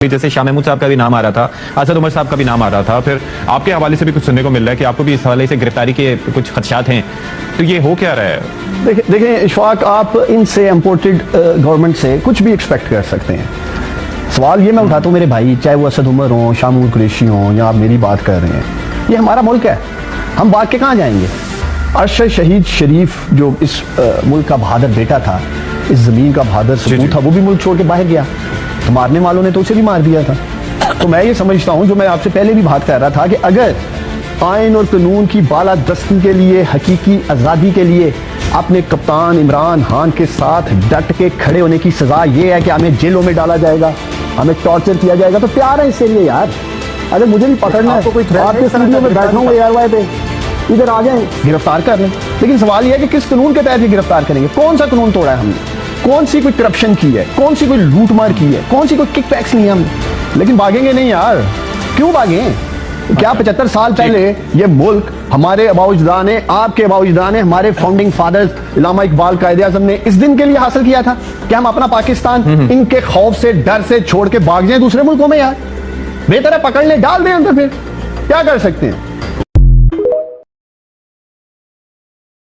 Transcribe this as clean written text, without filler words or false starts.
जैसे शाह महमूद साहब का भी नाम आ रहा था, असद उमर साहब का भी नाम आ रहा था, फिर आपके हवाले से भी कुछ सुनने को मिल रहा है कि आपको भी इस हवाले से गिरफ्तारी के कुछ खदशात हैं, तो ये हो क्या रहा है? देखें इशफाक, आप इनसे इम्पोर्टेड गवर्नमेंट से कुछ भी एक्सपेक्ट कर सकते हैं। सवाल ये मैं उठाता हूँ मेरे भाई, चाहे वो असद उमर हों, शाह महमूद कुरैशी हों, या आप मेरी बात कर रहे हैं, ये हमारा मुल्क है, हम भाग के कहाँ जाएंगे? अरशद शहीद शरीफ जो इस मुल्क का बहादुर बेटा था, इस जमीन का बहादुर सपूत था, वो भी मुल्क छोड़ के बाहर गया, तो मारने वालों ने तो उसे भी मार दिया था। तो मैं ये समझता हूं, जो मैं आपसे पहले भी बात कर रहा था, कि अगर आइन और कानून की बालादस्ती के लिए, हकीकी आज़ादी के लिए अपने कप्तान इमरान खान के साथ डट के खड़े होने की सजा ये है कि हमें जेलों में डाला जाएगा, हमें टॉर्चर किया जाएगा, तो प्यार है इससे लिए यार। अगर मुझे भी पकड़ना है, आपके स्टूडियो में बैठा हूँ ARY पे, इधर आ जाए, गिरफ्तार कर लें। लेकिन सवाल यह है कि किस कानून के तहत गिरफ्तार करेंगे? कौन सा कानून तोड़ा है हमने? कौन सी कोई करप्शन की है? कौन सी कोई लूटमार की है? कौन सी कोई किकबैक्स नहीं है हमने? लेकिन भागेंगे नहीं यार, क्यों भागें? क्या 75 साल पहले ये मुल्क हमारे आबा-ओ-अजदाद ने, आपके आबा-ओ-अजदाद ने, हमारे फाउंडिंग फादर्स इलामा इकबाल, कायदे आज़म ने इस दिन के लिए हासिल किया था कि हम अपना पाकिस्तान इनके खौफ से, डर से छोड़ के भाग जाएं दूसरे मुल्कों में? यार बेहतर है पकड़ ले, डाल दें अंदर, फिर क्या कर सकते हैं?